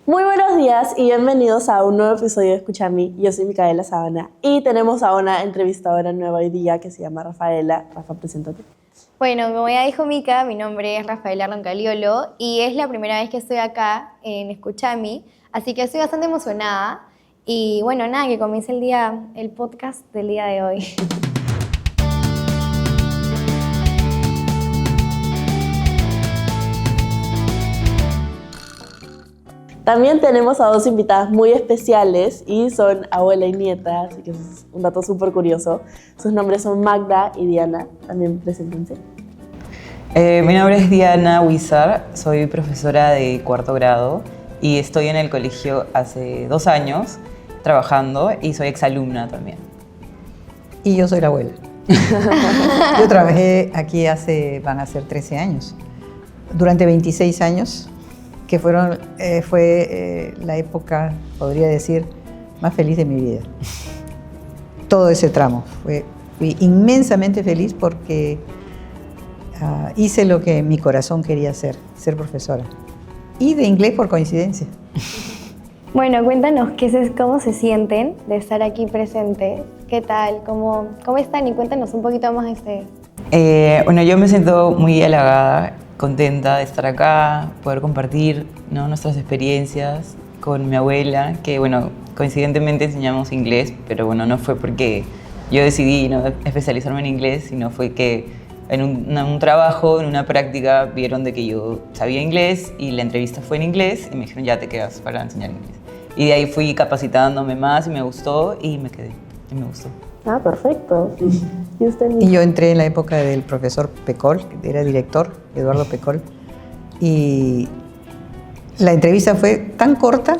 Muy buenos días y bienvenidos a un nuevo episodio de Escucha a mí. Yo soy Micaela Sabana y tenemos a una entrevistadora nueva hoy día que se llama Rafaela. Rafa, preséntate. Bueno, como ya dijo Mica, mi nombre es Rafaela Roncaliolo y es la primera vez que estoy acá en Escucha a mí, así que estoy bastante emocionada y bueno, nada, que comience el podcast del día de hoy. También tenemos a dos invitadas muy especiales y son abuela y nieta, así que es un dato súper curioso. Sus nombres son Magda y Diana. También preséntense. Mi nombre es Diana Huizar, soy profesora de cuarto grado y estoy en el colegio hace 2 años trabajando y soy exalumna también. Y yo soy la abuela. Yo trabajé aquí van a ser 13 años, durante 26 años, que fue la época, podría decir, más feliz de mi vida. Todo ese tramo. Fui inmensamente feliz porque hice lo que mi corazón quería hacer, ser profesora. Y de inglés por coincidencia. Bueno, cuéntanos cómo se sienten de estar aquí presentes, qué tal, cómo están y cuéntanos un poquito más de ustedes. Bueno, yo me siento muy halagada, contenta de estar acá, poder compartir, ¿no?, nuestras experiencias con mi abuela, que bueno, coincidentemente enseñamos inglés, pero bueno, no fue porque yo decidí no especializarme en inglés, sino fue que en un trabajo, en una práctica, vieron de que yo sabía inglés y la entrevista fue en inglés y me dijeron, ya te quedas para enseñar inglés. Y de ahí fui capacitándome más y me gustó y me quedé y me gustó. Ah, perfecto. ¿Y usted? Y yo entré en la época del profesor Pecol, que era director, Eduardo Pecol, y la entrevista fue tan corta,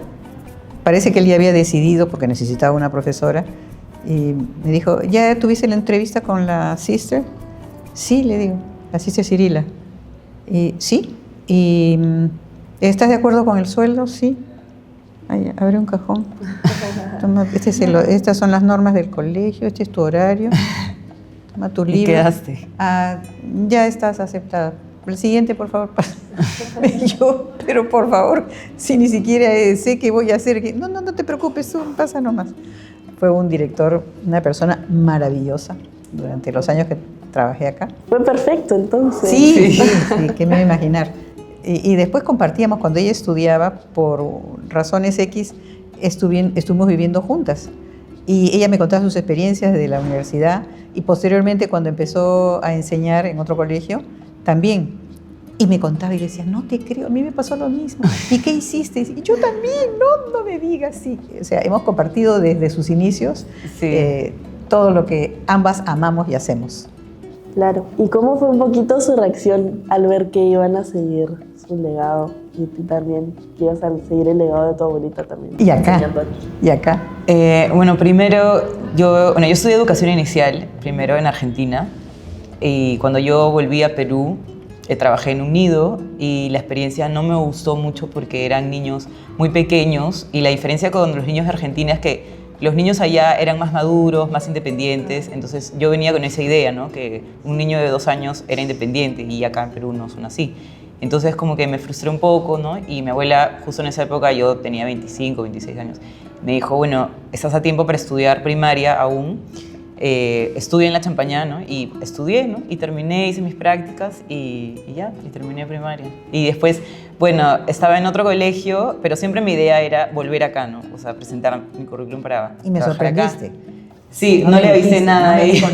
parece que él ya había decidido porque necesitaba una profesora, y me dijo, ¿ya tuviste la entrevista con la sister? Sí, le digo, la sister Cirila. Y sí, y ¿estás de acuerdo con el sueldo? Sí. Ay, abre un cajón. Toma, estas son las normas del colegio, este es tu horario. Toma tu libro. ¿Y quedaste? Ya estás aceptada. El siguiente, por favor. Yo, pero por favor, si ni siquiera sé qué voy a hacer. No te preocupes, tú pasa nomás. Fue un director, una persona maravillosa durante los años que trabajé acá. Fue perfecto, entonces. Sí, qué me iba a imaginar. Y después compartíamos, cuando ella estudiaba, por razones X, estuvimos viviendo juntas. Y ella me contaba sus experiencias de la universidad y posteriormente cuando empezó a enseñar en otro colegio, también. Y me contaba y decía, no te creo, a mí me pasó lo mismo. ¿Y qué hiciste? Y yo también, no me digas, sí. O sea, hemos compartido desde sus inicios todo lo que ambas amamos y hacemos. Claro. ¿Y cómo fue un poquito su reacción al ver que iban a seguir su legado y tú también que ibas a seguir el legado de tu abuelita también? Y acá. Bueno, primero, yo estudié educación inicial, primero en Argentina, y cuando yo volví a Perú, trabajé en un nido y la experiencia no me gustó mucho porque eran niños muy pequeños y la diferencia con los niños de Argentina es que los niños allá eran más maduros, más independientes, entonces yo venía con esa idea, ¿no?, que un niño de 2 años era independiente y acá en Perú no son así. Entonces como que me frustré un poco, ¿no? Y mi abuela, justo en esa época, yo tenía 25, 26 años, me dijo, bueno, estás a tiempo para estudiar primaria aún, estudia en la Champañá, ¿no? Y estudié, ¿no? Y terminé, hice mis prácticas y terminé primaria. Y después, bueno, estaba en otro colegio, pero siempre mi idea era volver acá, ¿no? O sea, presentar mi currículum para Y me trabajar sorprendiste. acá. Sí, no le avisé nada a ella.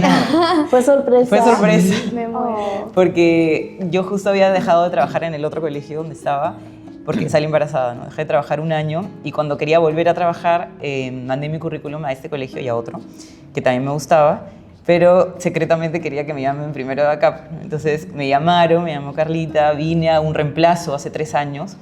Fue sorpresa. Fue sorpresa. Me muero. Porque yo justo había dejado de trabajar en el otro colegio donde estaba porque salí embarazada, ¿no? Dejé de trabajar 1 año y cuando quería volver a trabajar mandé mi currículum a este colegio y a otro que también me gustaba, pero secretamente quería que me llamen primero de acá. Entonces me llamaron, me llamó Carlita, vine a un reemplazo hace 3 años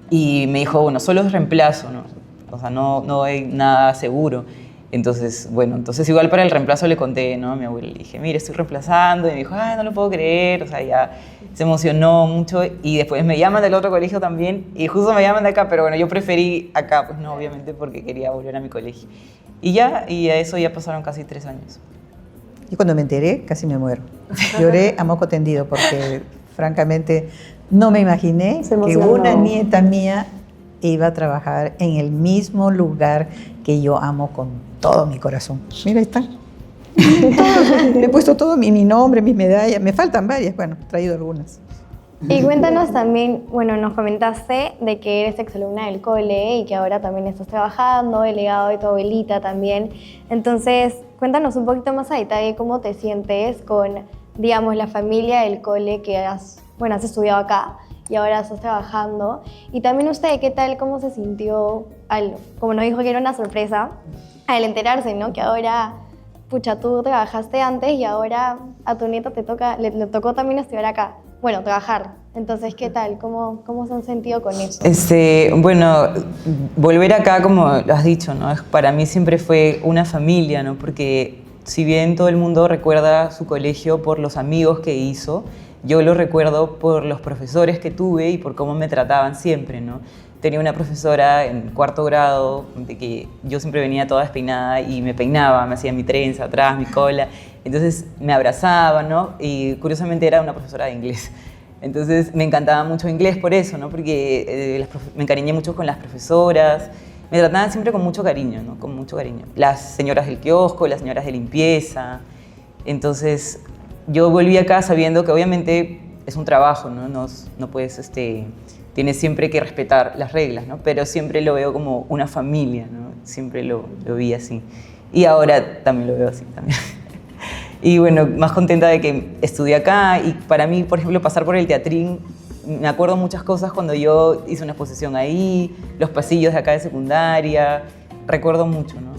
y me dijo, bueno, solo es reemplazo, ¿no? O sea, no hay nada seguro. Entonces, bueno, igual para el reemplazo le conté, ¿no?, a mi abuela, le dije, mire, estoy reemplazando, y me dijo, ay, no lo puedo creer, o sea, ya se emocionó mucho, y después me llaman del otro colegio también, y justo me llaman de acá, pero bueno, yo preferí acá, pues no, obviamente, porque quería volver a mi colegio. Y a eso ya pasaron casi 3 años. Y cuando me enteré, casi me muero. Lloré a moco tendido, porque francamente no me imaginé que una nieta mía iba a trabajar en el mismo lugar que yo amo con todo mi corazón. Mira, ahí está. Le he puesto todo mi nombre, mis medallas. Me faltan varias, bueno, he traído algunas. Y cuéntanos también, bueno, nos comentaste de que eres exalumna del cole y que ahora también estás trabajando, el legado de tu abuelita también. Entonces, cuéntanos un poquito más a detalle cómo te sientes con, digamos, la familia del cole que has estudiado acá y ahora estás trabajando. Y también usted, ¿qué tal, cómo se sintió, como nos dijo que era una sorpresa, al enterarse, ¿no? Que ahora, pucha, tú trabajaste antes y ahora a tu nieta le tocó también estudiar acá. Bueno, trabajar. Entonces, ¿qué tal? ¿Cómo se han sentido con eso? Bueno, volver acá, como lo has dicho, ¿no? Para mí siempre fue una familia, ¿no? Porque si bien todo el mundo recuerda su colegio por los amigos que hizo, yo lo recuerdo por los profesores que tuve y por cómo me trataban siempre, ¿no? Tenía una profesora en 4º grado de que yo siempre venía toda despeinada y me peinaba, me hacía mi trenza atrás, mi cola. Entonces me abrazaba, ¿no? Y curiosamente era una profesora de inglés. Entonces me encantaba mucho inglés por eso, ¿no? Porque me encariñé mucho con las profesoras. Me trataban siempre con mucho cariño, ¿no? Con mucho cariño. Las señoras del kiosco, las señoras de limpieza. Entonces yo volví acá sabiendo que obviamente es un trabajo, ¿no? No puedes, tienes siempre que respetar las reglas, ¿no? Pero siempre lo veo como una familia, ¿no? Siempre lo vi así. Y ahora también lo veo así también. Y bueno, más contenta de que estudié acá y para mí, por ejemplo, pasar por el teatrín, me acuerdo muchas cosas cuando yo hice una exposición ahí, los pasillos de acá de secundaria, recuerdo mucho, ¿no?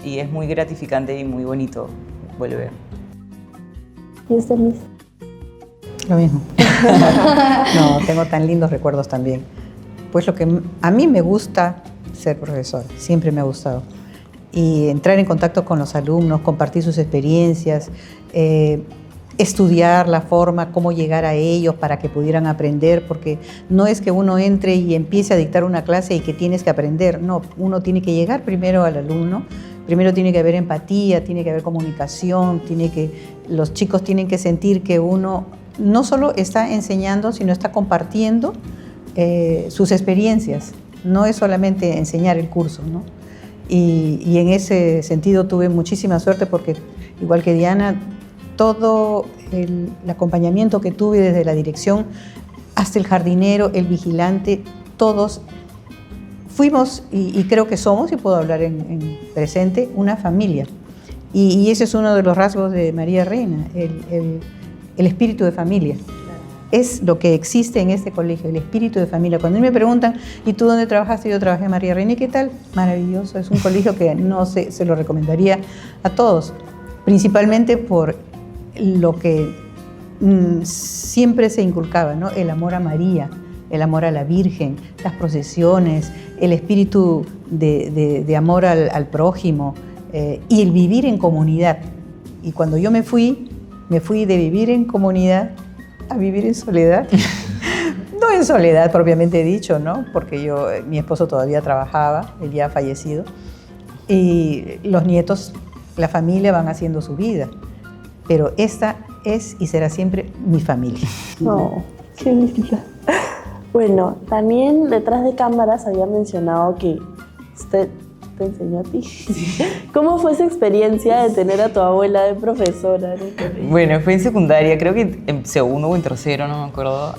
Y es muy gratificante y muy bonito volver. ¿Y usted, Liz? Lo mismo. No, tengo tan lindos recuerdos también. Pues lo que a mí me gusta ser profesor, siempre me ha gustado. Y entrar en contacto con los alumnos, compartir sus experiencias, estudiar la forma, cómo llegar a ellos para que pudieran aprender, porque no es que uno entre y empiece a dictar una clase y que tienes que aprender, no, uno tiene que llegar primero al alumno, primero tiene que haber empatía, tiene que haber comunicación, los chicos tienen que sentir que uno no solo está enseñando, sino está compartiendo sus experiencias, no es solamente enseñar el curso, ¿no? Y en ese sentido tuve muchísima suerte porque, igual que Diana, todo el acompañamiento que tuve desde la dirección hasta el jardinero, el vigilante, todos fuimos y creo que somos, y puedo hablar en presente, una familia. Y ese es uno de los rasgos de María Reina, el espíritu de familia. Es lo que existe en este colegio, el espíritu de familia. Cuando me preguntan, ¿y tú dónde trabajaste? Yo trabajé en María Reina. ¿Y qué tal? Maravilloso. Es un colegio que se lo recomendaría a todos, principalmente por lo que siempre se inculcaba, ¿no? El amor a María, el amor a la Virgen, las procesiones, el espíritu de amor al prójimo y el vivir en comunidad. Y cuando yo me fui de vivir en comunidad a vivir en soledad. No en soledad propiamente dicho, ¿no? Porque mi esposo todavía trabajaba, él ya ha fallecido, y los nietos, la familia van haciendo su vida. Pero esta es y será siempre mi familia. Oh, qué linda. Bueno, también detrás de cámaras había mencionado que usted te enseñó a ti. Sí. ¿Cómo fue esa experiencia de tener a tu abuela de profesora? Bueno, fue en secundaria, creo que en 2º o en 3º, no me acuerdo.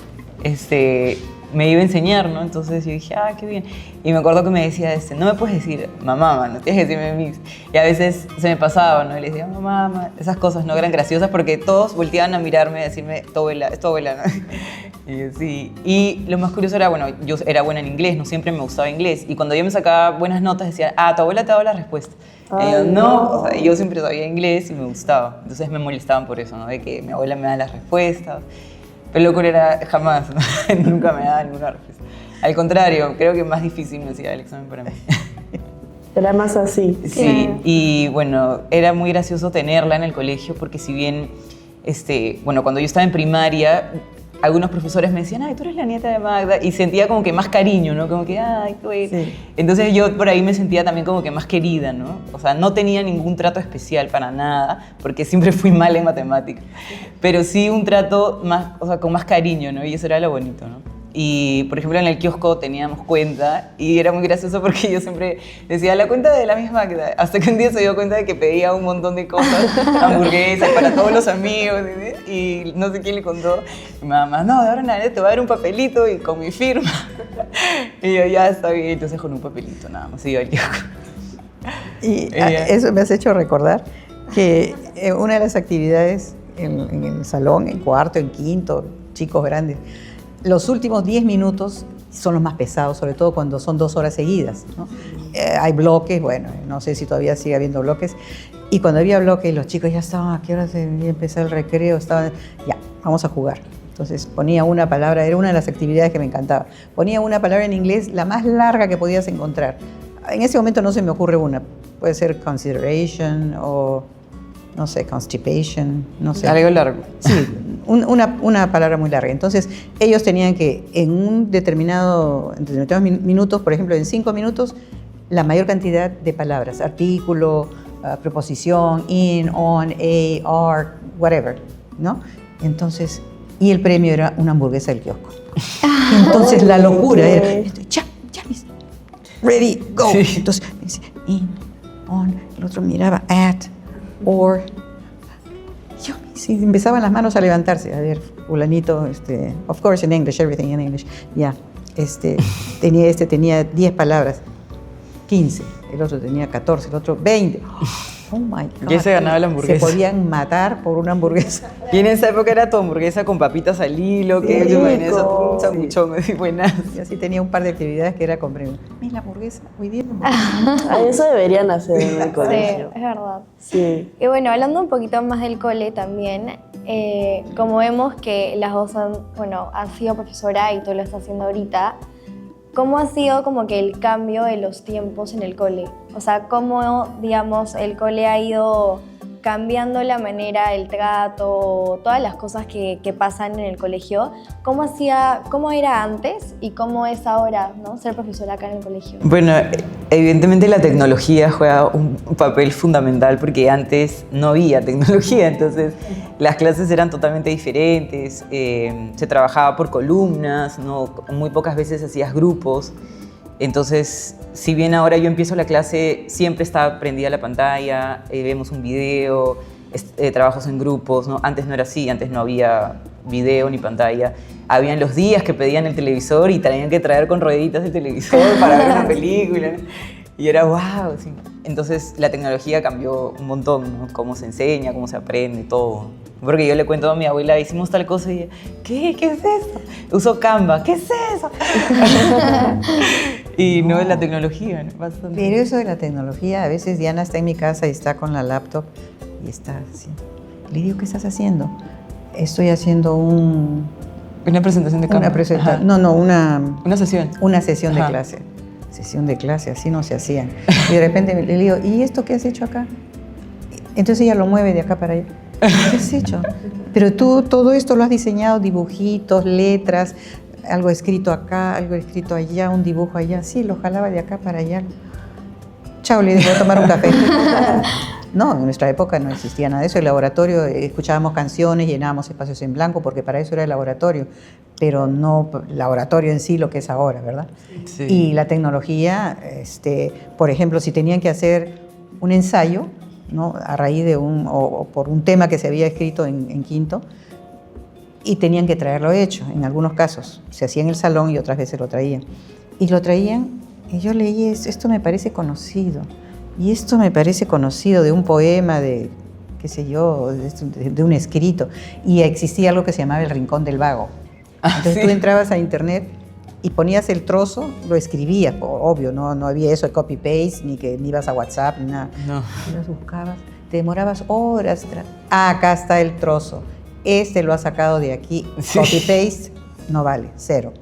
Me iba a enseñar, ¿no? Entonces yo dije, qué bien. Y me acuerdo que me decía, no me puedes decir mamá, no tienes que decirme Miss. Y a veces se me pasaba, ¿no? Y le decía, mamá, esas cosas no eran graciosas porque todos volteaban a mirarme y a decirme, tu abuela, es tu abuela, ¿no? Y yo, sí. Y lo más curioso era, bueno, yo era buena en inglés, no siempre me gustaba inglés. Y cuando yo me sacaba buenas notas decía, tu abuela te ha dado la respuesta. Y yo, no, o sea, yo siempre sabía inglés y me gustaba. Entonces me molestaban por eso, ¿no? De que mi abuela me da las respuestas. Pero lo que era jamás, ¿no? Nunca me daba ninguna respuesta. Al contrario, creo que más difícil me hacía el examen para mí. Era más así. Sí, y bueno, era muy gracioso tenerla en el colegio porque si bien, bueno, cuando yo estaba en primaria, algunos profesores me decían, tú eres la nieta de Magda, y sentía como que más cariño, ¿no? Como que, qué bueno. Sí. Entonces yo por ahí me sentía también como que más querida, ¿no? O sea, no tenía ningún trato especial para nada, porque siempre fui mal en matemáticas, pero sí un trato más, o sea, con más cariño, ¿no? Y eso era lo bonito, ¿no? Y, por ejemplo, en el kiosco teníamos cuenta y era muy gracioso porque yo siempre decía la cuenta de la misma máquina. Hasta que un día se dio cuenta de que pedía un montón de cosas, hamburguesas para todos los amigos, y no sé quién le contó. Mi mamá, no, de ahora en adelante te voy a dar un papelito y con mi firma. Y yo, ya está bien, entonces con un papelito nada más iba al kiosco. Y eso me has hecho recordar que una de las actividades en el salón, en cuarto, en quinto, chicos grandes, los últimos 10 minutos son los más pesados, sobre todo cuando son 2 horas seguidas, ¿no? Hay bloques, bueno, no sé si todavía sigue habiendo bloques, y cuando había bloques los chicos ya estaban, ¿a qué hora se iba a empezar el recreo? Estaban, ya, vamos a jugar. Entonces ponía una palabra, era una de las actividades que me encantaba, ponía una palabra en inglés, la más larga que podías encontrar. En ese momento no se me ocurre una, puede ser consideration o, no sé, constipation, no sé. Algo largo. Sí, una palabra muy larga. Entonces, ellos tenían que, en determinados minutos, por ejemplo, en 5 minutos, la mayor cantidad de palabras, artículo, preposición, in, on, a, are, whatever, ¿no? Entonces, y el premio era una hamburguesa del kiosco. Entonces, la locura era, ya, ready, go. Sí. Entonces, me dice, in, on, el otro miraba, at, or. Yo, sí, empezaban las manos a levantarse. A ver, fulanito, of course in English, everything in English. Ya, tenía 10 palabras, 15. El otro tenía 14, el otro 20. Oh my God. Ya se ganaba la hamburguesa. Se podían matar por una hamburguesa. Y en esa época era tu hamburguesa con papitas al hilo, Sí, que yo en eso, rico. un sanguchón, así buenas. Y así tenía un par de actividades que era con premio. Mira la hamburguesa, hoy día la hamburguesa. A eso deberían hacer en el Sí, colegio. es verdad. Sí. Y bueno, hablando un poquito más del cole también, como vemos que las dos han sido profesora y tú lo estás haciendo ahorita, ¿cómo ha sido como que el cambio de los tiempos en el cole? O sea, ¿cómo, digamos, el cole ha ido cambiando la manera, el trato, todas las cosas que pasan en el colegio? ¿Cómo era antes y cómo es ahora, ¿no? Ser profesora acá en el colegio? Bueno, evidentemente la tecnología juega un papel fundamental porque antes no había tecnología, entonces las clases eran totalmente diferentes, se trabajaba por columnas, ¿no? Muy pocas veces hacías grupos. Entonces, si bien ahora yo empiezo la clase, siempre está prendida la pantalla, vemos un video, trabajos en grupos, ¿no? Antes no era así, antes no había video ni pantalla. Habían los días que pedían el televisor y tenían que traer con rueditas el televisor para ver una película, ¿no? Y era wow, sí. Entonces la tecnología cambió un montón, ¿no? Cómo se enseña, cómo se aprende, todo. Porque yo le cuento a mi abuela, hicimos tal cosa y ella, ¿qué es eso? Uso Canva, ¿qué es eso? Y no es la tecnología, ¿no? Bastante. Pero eso de la tecnología, a veces Diana está en mi casa y está con la laptop y está así. Le digo, ¿qué estás haciendo? Estoy haciendo Una presentación de Canva. una presentación. No, Una sesión. una sesión de Ajá. clase. Sesión de clase, así no se hacían. Y de repente le digo, ¿y esto qué has hecho acá? Entonces ella lo mueve de acá para allá. ¿Qué has hecho? Pero tú todo esto lo has diseñado, dibujitos, letras, algo escrito acá, algo escrito allá, un dibujo allá. Sí, lo jalaba de acá para allá. Chao, le digo, voy a tomar un café. No, en nuestra época no existía nada de eso. El laboratorio, escuchábamos canciones, llenábamos espacios en blanco, porque para eso era el laboratorio, pero no laboratorio en sí lo que es ahora, ¿verdad? Sí. Y la tecnología, por ejemplo, si tenían que hacer un ensayo, ¿no? A raíz de o por un tema que se había escrito en quinto, y tenían que traerlo hecho, en algunos casos. Se hacía en el salón y otras veces lo traían. Y lo traían, y yo leí, esto me parece conocido. Y esto me parece conocido de un poema, de qué sé yo, de un escrito. Y existía algo que se llamaba el Rincón del Vago. Entonces ¿sí? Tú entrabas a internet y ponías el trozo, lo escribías, obvio, no había eso de copy-paste, ni ibas a WhatsApp, ni nada. No. Y los buscabas, te demorabas horas. Acá está el trozo. Lo ha sacado de aquí. Sí. Copy-paste, no vale, 0.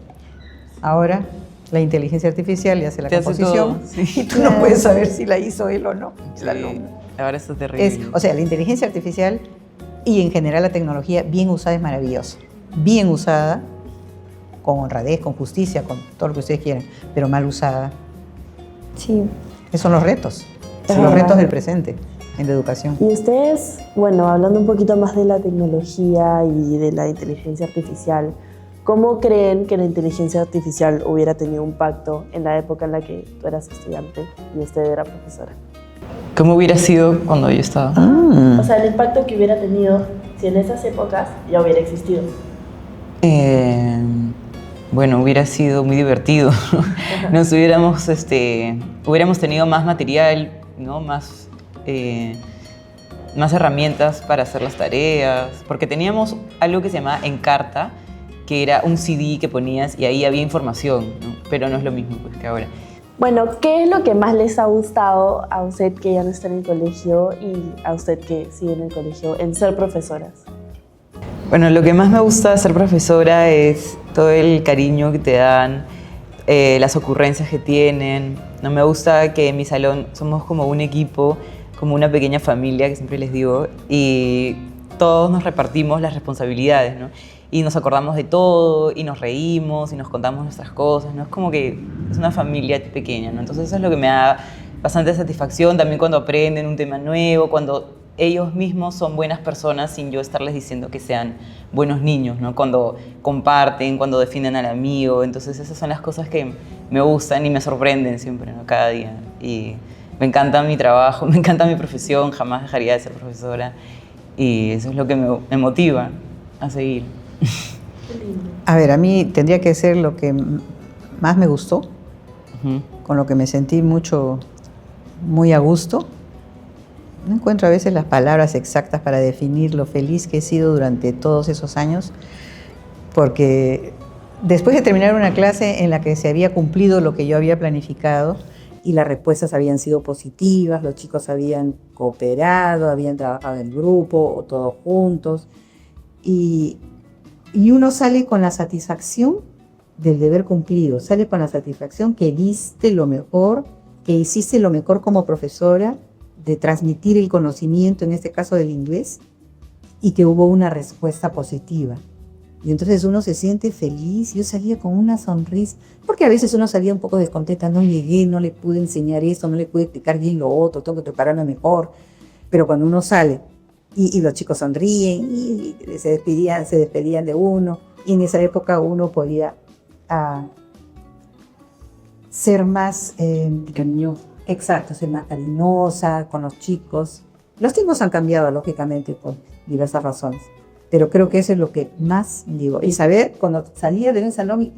Ahora la inteligencia artificial le hace la Te hace composición todo, sí. y tú no puedes saber si la hizo él o no. Sí. El alumno. Ahora está terrible. O sea, la inteligencia artificial y en general la tecnología bien usada es maravillosa. Bien usada, con honradez, con justicia, con todo lo que ustedes quieran, pero mal usada. Sí. Esos son los retos. Es Los verdad. retos del presente en la educación. Y ustedes, bueno, hablando un poquito más de la tecnología y de la inteligencia artificial, ¿Cómo creen que la inteligencia artificial hubiera tenido un impacto en la época en la que tú eras estudiante y usted era profesora? ¿Cómo hubiera sido cuando yo estaba? O sea, el impacto que hubiera tenido si en esas épocas ya hubiera existido. Bueno, hubiera sido muy divertido. Nos hubiéramos tenido más material, ¿no? Más herramientas para hacer las tareas, porque teníamos algo que se llamaba Encarta, que era un CD que ponías y ahí había información, ¿no? Pero no es lo mismo pues, que ahora. Bueno, ¿qué es lo que más les ha gustado a usted que ya no está en el colegio y a usted que sigue en el colegio en ser profesoras? Bueno, lo que más me gusta de ser profesora es todo el cariño que te dan, las ocurrencias que tienen. No me gusta que en mi salón somos como un equipo, como una pequeña familia, que siempre les digo, y todos nos repartimos las responsabilidades, ¿no? Y nos acordamos de todo, y nos reímos, y nos contamos nuestras cosas, ¿no? Es como que es una familia pequeña, ¿no? Entonces eso es lo que me da bastante satisfacción, también cuando aprenden un tema nuevo, cuando ellos mismos son buenas personas sin yo estarles diciendo que sean buenos niños, ¿no? Cuando comparten, cuando defienden al amigo, entonces esas son las cosas que me gustan y me sorprenden siempre, ¿no? Cada día. Y me encanta mi trabajo, me encanta mi profesión, jamás dejaría de ser profesora y eso es lo que me motiva a seguir. A ver, a mí tendría que ser lo que más me gustó, con lo que me sentí muy a gusto. No encuentro a veces las palabras exactas para definir lo feliz que he sido durante todos esos años, porque después de terminar una clase en la que se había cumplido lo que yo había planificado y las respuestas habían sido positivas, los chicos habían cooperado, habían trabajado en grupo o todos juntos, y uno sale con la satisfacción del deber cumplido, sale con la satisfacción que diste lo mejor, que hiciste lo mejor como profesora, de transmitir el conocimiento, en este caso del inglés, y que hubo una respuesta positiva. Y entonces uno se siente feliz. Yo salía con una sonrisa, porque a veces uno salía un poco descontenta, no llegué, no le pude enseñar esto, no le pude explicar bien lo otro, tengo que prepararme mejor. Pero cuando uno sale y los chicos sonríen y se despedían de uno, y en esa época uno podía ser más cariñoso. Exacto, ser más cariñosa con los chicos. Los tiempos han cambiado, lógicamente, por diversas razones. Pero creo que eso es lo que más digo. Y saber, cuando salía de un salón,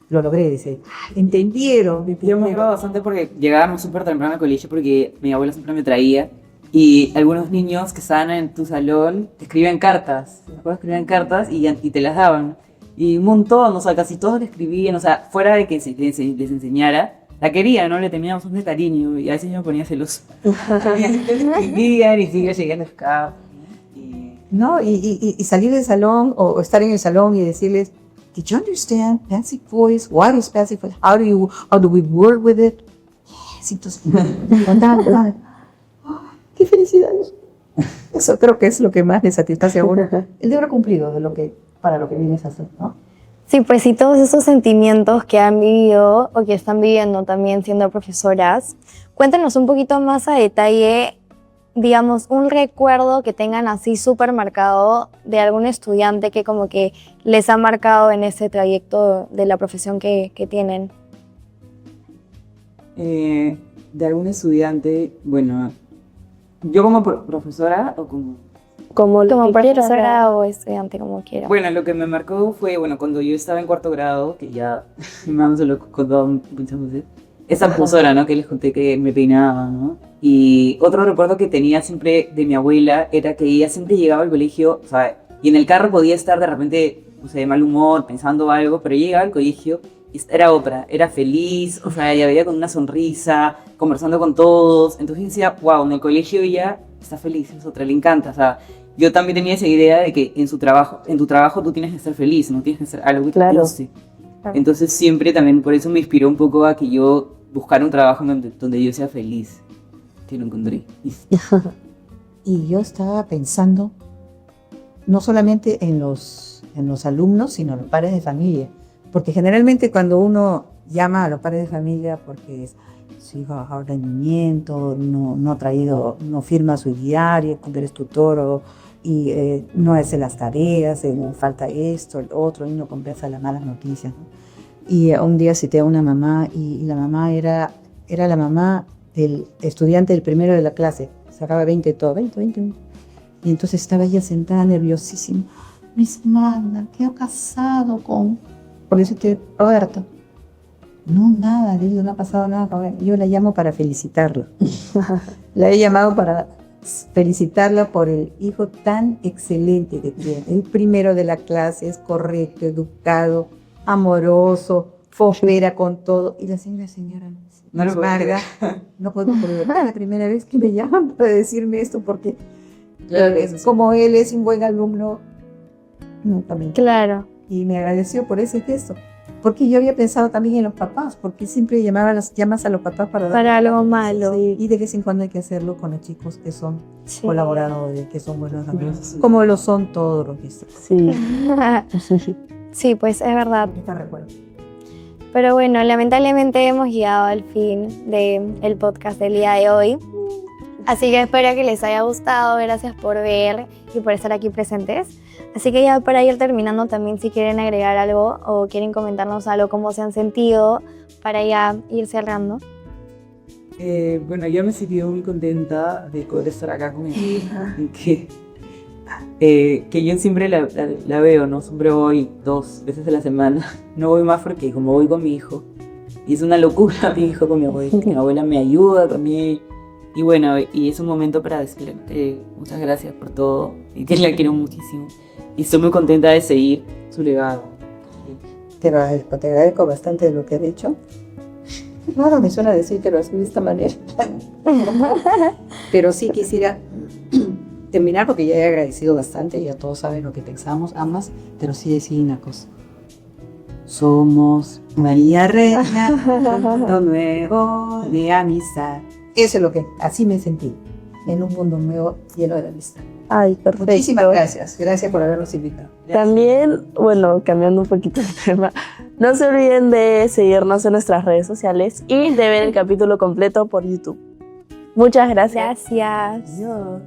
lo logré, dice, entendieron. Yo me acuerdo bastante porque llegábamos súper temprano al colegio porque mi abuela siempre me traía. Y algunos niños que estaban en tu salón te escribían cartas. ¿Te acuerdas? Escribían cartas y te las daban. Y un montón, o sea, casi todos le escribían. O sea, fuera de que les enseñara, la quería, ¿no? Le teníamos un cariño y a veces yo me ponía celoso. Y sigue llegando acá. ¿No? Y salir del salón o estar en el salón y decirles, did you understand Passive Voice? What is Passive Voice? How do we work with it? Yes, entonces, ¡qué felicidad! Eso creo que es lo que más les satisface a uno. El deber cumplido para lo que vienes a hacer, ¿no? Sí, pues sí, todos esos sentimientos que han vivido o que están viviendo también siendo profesoras, cuéntanos un poquito más a detalle, digamos, un recuerdo que tengan así súper marcado de algún estudiante que como que les ha marcado en ese trayecto de la profesión que tienen. De algún estudiante, bueno, yo como profesora o Como profesora o estudiante, como quiera. Bueno, lo que me marcó fue, bueno, cuando yo estaba en cuarto grado, que ya mi mamá se lo contó muchas veces, esa profesora, ¿no? Que les conté que me peinaba, ¿no? Y otro recuerdo que tenía siempre de mi abuela era que ella siempre llegaba al colegio, o sea, y en el carro podía estar de repente, no sé, de mal humor, pensando algo, pero llegaba al colegio y era otra, era feliz, o sea, ella veía con una sonrisa, conversando con todos, entonces decía, wow, en el colegio ella está feliz, es otra, le encanta, o sea, yo también tenía esa idea de que en tu trabajo tú tienes que ser feliz, no tienes que hacer algo que te guste. Claro. Entonces siempre también por eso me inspiró un poco a que yo buscara un trabajo donde yo sea feliz, que lo encontré. Y yo estaba pensando no solamente en los alumnos, sino en los padres de familia, porque generalmente cuando uno llama a los padres de familia porque su hijo ha bajado el rendimiento, no firma su diario cuando eres tutor, o y no hace las tareas, falta esto, el otro, y no compensa las malas noticias, ¿no? Y un día cité a una mamá y la mamá era la mamá del estudiante del primero de la clase, sacaba 20 todo, 20. Y entonces estaba ella sentada nerviosísima. Me dice, Magda, ¿qué ha pasado con...? Por eso Roberto. No, nada, le digo, no ha pasado nada con él. Yo la llamo para felicitarla. La he llamado para felicitarla por el hijo tan excelente que tiene. El primero de la clase, es correcto, educado, amoroso, fofera con todo. Y la señora, No lo puedo Magda, no puedo creer. Es la primera vez que me llaman para decirme esto porque como él es un buen alumno, no, también. Claro. Y me agradeció por ese gesto. Porque yo había pensado también en los papás, porque siempre llamas a los papás Para algo malo. Sí, y de vez en cuando hay que hacerlo con los chicos que son Sí. colaboradores, que son buenos amigos, como lo son todos los que Sí. Sí, pues es verdad. están recuerdo. Pero bueno, lamentablemente hemos llegado al fin del podcast del día de hoy. Así que espero que les haya gustado. Gracias por ver y por estar aquí presentes. Así que ya para ir terminando también, si quieren agregar algo o quieren comentarnos algo, cómo se han sentido, para ya ir cerrando. Bueno, yo me sentí muy contenta de poder estar acá con mi hija. Que yo siempre la veo, ¿no? Siempre voy 2 veces a la semana. No voy más porque como voy con mi hijo. Y es una locura mi hijo con mi abuela. Mi abuela me ayuda también. Y bueno, y es un momento para decirle muchas gracias por todo. Y que la quiero muchísimo. Y estoy muy contenta de seguir su legado. Te agradezco bastante de lo que has dicho. Claro, me suena decírtelo así de esta manera. Pero sí quisiera terminar porque ya he agradecido bastante, ya todos saben lo que pensamos, ambas, pero sí decir una cosa. Somos María Reina, lo nuevo de amistad. Eso es lo que, así me sentí, en un mundo nuevo lleno de amistad. Ay, perfecto. Muchísimas gracias, gracias por habernos invitado. También, bueno, cambiando un poquito de tema, no se olviden de seguirnos en nuestras redes sociales y de ver el capítulo completo por YouTube. Muchas gracias. Gracias. Adiós.